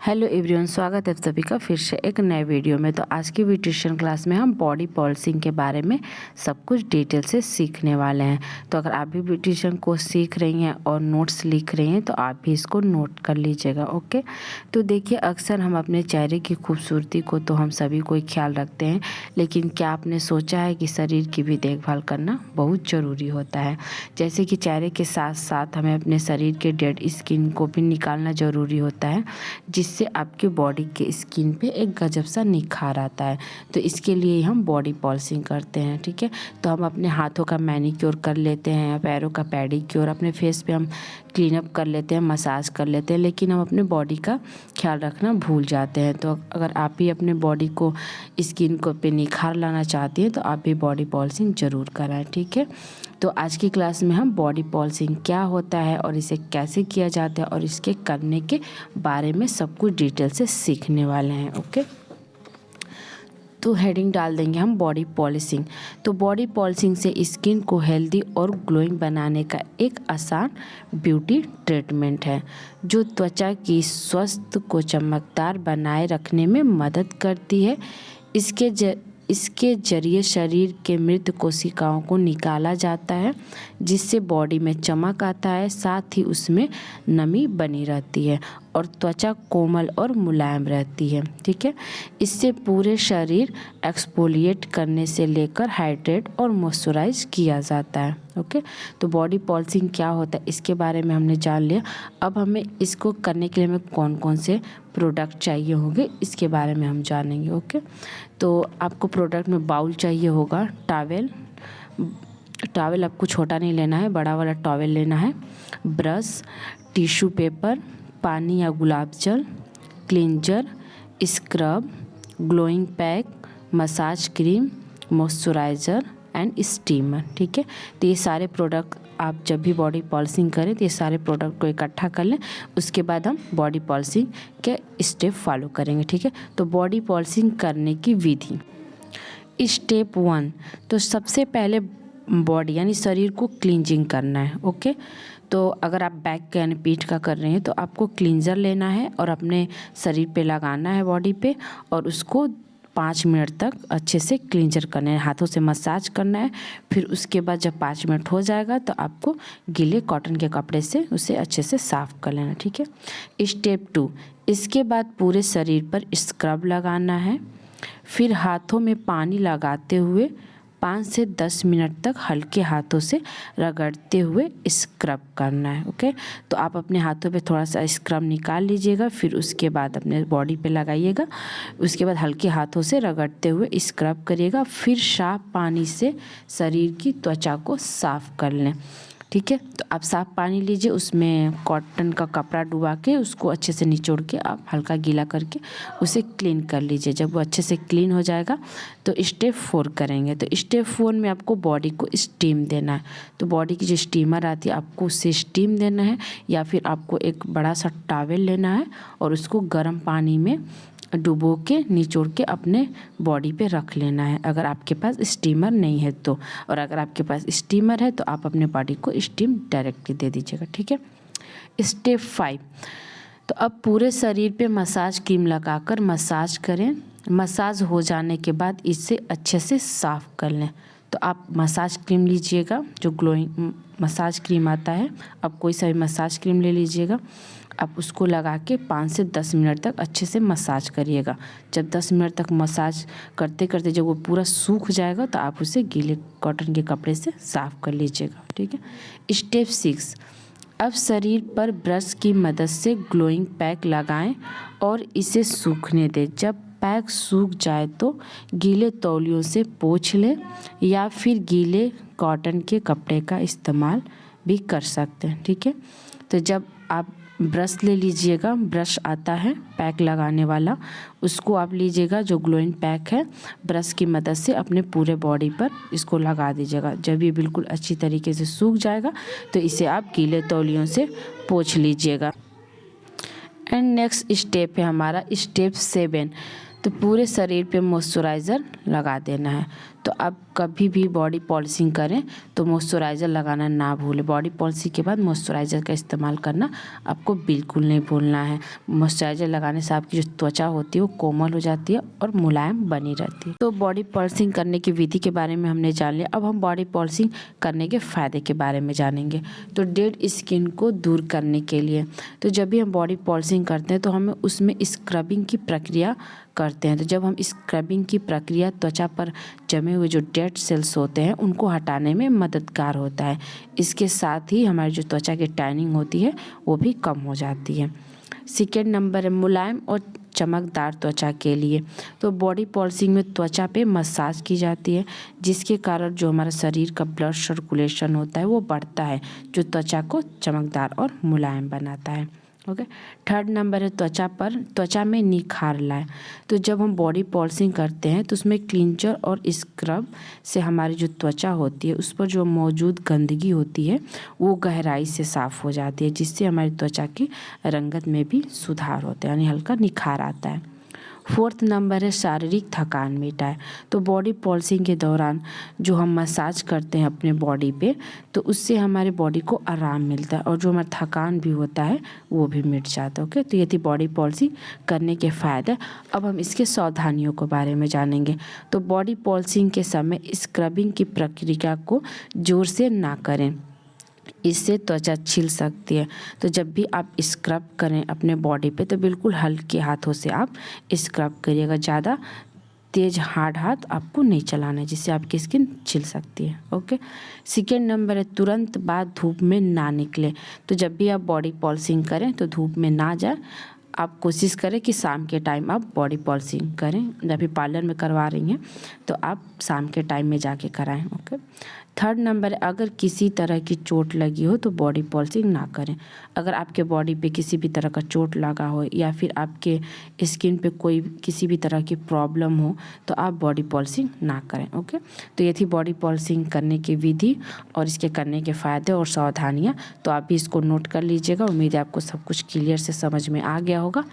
Hello everyone, स्वागत है आप सभी का फिर से एक नए वीडियो में। तो आज की ट्यूशन क्लास में हम बॉडी पॉलिशिंग के बारे में सब कुछ डिटेल से सीखने वाले हैं। तो अगर आप भी ब्यूटिशियन को सीख रही हैं और नोट्स लिख रही हैं तो आप भी इसको नोट कर लीजिएगा। ओके, तो देखिए, अक्सर हम अपने चेहरे की खूबसूरती को तो हम सभी कोई ख्याल रखते हैं, लेकिन क्या आपने सोचा है कि शरीर की भी देखभाल करना बहुत ज़रूरी होता है। जैसे कि चेहरे के साथ साथ हमें अपने शरीर के डेड स्किन को भी निकालना ज़रूरी होता है, जिससे आपकी बॉडी के स्किन पे एक गजब सा निखार आता है। तो इसके लिए हम बॉडी पॉलिशिंग करते हैं। ठीक है, तो हम अपने हाथों का मैनिक्योर कर लेते हैं, पैरों का पेडिक्योर, अपने फेस पे हम क्लीन अप कर लेते हैं, मसाज कर लेते हैं, लेकिन हम अपने बॉडी का ख्याल रखना भूल जाते हैं। तो अगर आप भी अपने बॉडी को स्किन को पे निखार लाना चाहती हैं तो आप भी बॉडी पॉलिशिंग ज़रूर कराएं। ठीक है, तो आज की क्लास में हम बॉडी पॉलिशिंग क्या होता है और इसे कैसे किया जाता है और इसके करने के बारे में सब कुछ डिटेल से सीखने वाले हैं। ओके, तो हेडिंग डाल देंगे हम बॉडी पॉलिशिंग। तो बॉडी पॉलिशिंग से स्किन को हेल्दी और ग्लोइंग बनाने का एक आसान ब्यूटी ट्रीटमेंट है जो त्वचा की स्वास्थ्य को चमकदार बनाए रखने में मदद करती है। इसके जरिए शरीर के मृत कोशिकाओं को निकाला जाता है, जिससे बॉडी में चमक आता है, साथ ही उसमें नमी बनी रहती है और त्वचा कोमल और मुलायम रहती है। ठीक है, इससे पूरे शरीर एक्सफोलिएट करने से लेकर हाइड्रेट और मॉइस्चराइज किया जाता है। ओके, तो बॉडी पॉलिशिंग क्या होता है इसके बारे में हमने जान लिया। अब हमें इसको करने के लिए हमें कौन कौन से प्रोडक्ट चाहिए होंगे इसके बारे में हम जानेंगे। ओके, तो आपको प्रोडक्ट में बाउल चाहिए होगा, टॉवेल आपको छोटा नहीं लेना है, बड़ा वाला टॉवेल लेना है, ब्रश, टिश्यू पेपर, पानी या गुलाब जल, cleanser, scrub, glowing pack, massage cream, moisturiser and steamer. ठीक है, तो ये सारे प्रोडक्ट आप जब भी बॉडी पॉलिशिंग करें तो ये सारे प्रोडक्ट को इकट्ठा कर लें। उसके बाद हम बॉडी पॉलिशिंग के स्टेप फॉलो करेंगे। ठीक है, तो बॉडी पॉलिशिंग करने की विधि। स्टेप 1, तो सबसे पहले बॉडी यानी शरीर को क्लींजिंग करना है। ओके, तो अगर आप बैक के यानी पीठ का कर रहे हैं तो आपको क्लींजर लेना है और अपने शरीर पे लगाना है, बॉडी पे, और उसको 5 मिनट तक अच्छे से क्लींजर करना है, हाथों से मसाज करना है। फिर उसके बाद जब 5 मिनट हो जाएगा तो आपको गीले कॉटन के कपड़े से उसे अच्छे से साफ़ कर लेना। ठीक है, स्टेप 2, इसके बाद पूरे शरीर पर स्क्रब लगाना है। फिर हाथों में पानी लगाते हुए 5 से 10 मिनट तक हल्के हाथों से रगड़ते हुए स्क्रब करना है। ओके, तो आप अपने हाथों पे थोड़ा सा स्क्रब निकाल लीजिएगा, फिर उसके बाद अपने बॉडी पे लगाइएगा। उसके बाद हल्के हाथों से रगड़ते हुए स्क्रब करिएगा। फिर साफ पानी से शरीर की त्वचा को साफ कर लें। ठीक है, तो आप साफ़ पानी लीजिए, उसमें कॉटन का कपड़ा डुबा के उसको अच्छे से निचोड़ के आप हल्का गीला करके उसे क्लीन कर लीजिए। जब वो अच्छे से क्लीन हो जाएगा तो स्टेप 4 करेंगे। तो स्टेप 4 में आपको बॉडी को स्टीम देना है। तो बॉडी की जो स्टीमर आती है आपको उससे स्टीम देना है, या फिर आपको एक बड़ा सा टॉवेल लेना है और उसको गर्म पानी में डुबो के निचोड़ के अपने बॉडी पे रख लेना है, अगर आपके पास स्टीमर नहीं है तो। और अगर आपके पास स्टीमर है तो आप अपने बॉडी को स्टीम डायरेक्टली दे दीजिएगा। ठीक है, स्टेप 5, तो अब पूरे शरीर पे मसाज क्रीम लगाकर मसाज करें। मसाज हो जाने के बाद इसे अच्छे से साफ़ कर लें। तो आप मसाज क्रीम लीजिएगा, जो ग्लोइंग मसाज क्रीम आता है, आप कोई सा भी मसाज क्रीम ले लीजिएगा। आप उसको लगा के 5 से 10 मिनट तक अच्छे से मसाज करिएगा। जब 10 मिनट तक मसाज करते करते जब वो पूरा सूख जाएगा तो आप उसे गीले कॉटन के कपड़े से साफ़ कर लीजिएगा। ठीक है, स्टेप 6, अब शरीर पर ब्रश की मदद से ग्लोइंग पैक लगाएं और इसे सूखने दें। जब पैक सूख जाए तो गीले तौलियों से पोंछ लें या फिर गीले कॉटन के कपड़े का इस्तेमाल भी कर सकते हैं। ठीक है, तो जब आप ब्रश ले लीजिएगा, ब्रश आता है पैक लगाने वाला, उसको आप लीजिएगा जो ग्लोइंग पैक है, ब्रश की मदद से अपने पूरे बॉडी पर इसको लगा दीजिएगा। जब ये बिल्कुल अच्छी तरीके से सूख जाएगा तो इसे आप गीले तौलियों से पोंछ लीजिएगा। एंड नेक्स्ट स्टेप है हमारा स्टेप 7, तो पूरे शरीर पे मॉइस्चराइज़र लगा देना है। तो आप कभी भी बॉडी पॉलिशिंग करें तो मॉइस्चराइज़र लगाना ना भूलें। बॉडी पॉलिशिंग के बाद मॉइस्चराइज़र का इस्तेमाल करना आपको बिल्कुल नहीं भूलना है। मॉइस्चराइज़र लगाने से आपकी जो त्वचा होती है वो कोमल हो जाती है और मुलायम बनी रहती है। तो बॉडी पॉलिशिंग करने की विधि के बारे में हमने जान लिया। अब हम बॉडी पॉलिशिंग करने के फ़ायदे के बारे में जानेंगे। तो डेड स्किन को दूर करने के लिए, तो जब भी हम बॉडी पॉलिशिंग करते हैं तो हमें उसमें स्क्रबिंग की प्रक्रिया करते हैं। तो जब हम स्क्रबिंग की प्रक्रिया त्वचा पर जमे हुए जो डेड सेल्स होते हैं उनको हटाने में मददगार होता है। इसके साथ ही हमारी जो त्वचा की टैनिंग होती है वो भी कम हो जाती है। सेकेंड नंबर है मुलायम और चमकदार त्वचा के लिए। तो बॉडी पॉलिशिंग में त्वचा पे मसाज की जाती है, जिसके कारण जो हमारा शरीर का ब्लड सर्कुलेशन होता है वो बढ़ता है, जो त्वचा को चमकदार और मुलायम बनाता है। ओके। थर्ड नंबर है त्वचा में निखार लाए। तो जब हम बॉडी पॉलिशिंग करते हैं तो उसमें क्लींजर और स्क्रब से हमारी जो त्वचा होती है उस पर जो मौजूद गंदगी होती है वो गहराई से साफ़ हो जाती है, जिससे हमारी त्वचा की रंगत में भी सुधार होता है, यानी हल्का निखार आता है। फोर्थ नंबर है शारीरिक थकान मिटाए। तो बॉडी पॉलिशिंग के दौरान जो हम मसाज करते हैं अपने बॉडी पे, तो उससे हमारे बॉडी को आराम मिलता है और जो हमारा थकान भी होता है वो भी मिट जाता है। ओके, तो ये थी बॉडी पॉलिशिंग करने के फ़ायदे। अब हम इसके सावधानियों के बारे में जानेंगे। तो बॉडी पॉलिशिंग के समय स्क्रबिंग की प्रक्रिया को ज़ोर से ना करें, इससे त्वचा छिल सकती है। तो जब भी आप स्क्रब करें अपने बॉडी पे तो बिल्कुल हल्के हाथों से आप स्क्रब करिएगा। ज़्यादा तेज़ हार्ड हाथ आपको नहीं चलाना है, जिससे आपकी स्किन छिल सकती है। ओके। सेकेंड नंबर है तुरंत बाद धूप में ना निकले। तो जब भी आप बॉडी पॉलिशिंग करें तो धूप में ना जाए। आप कोशिश करें कि शाम के टाइम आप बॉडी पॉलिशिंग करें। जब भी पार्लर में करवा रही हैं तो आप शाम के टाइम में जाके कराएं। ओके। थर्ड नंबर है अगर किसी तरह की चोट लगी हो तो बॉडी पॉलिशिंग ना करें। अगर आपके बॉडी पे किसी भी तरह का चोट लगा हो या फिर आपके स्किन पे कोई किसी भी तरह की प्रॉब्लम हो तो आप बॉडी पॉलिशिंग ना करें। ओके। तो ये थी बॉडी पॉलिशिंग करने की विधि और इसके करने के फ़ायदे और सावधानियाँ। तो आप भी इसको नोट कर लीजिएगा। उम्मीद है आपको सब कुछ क्लियर से समझ में आ गया होगा।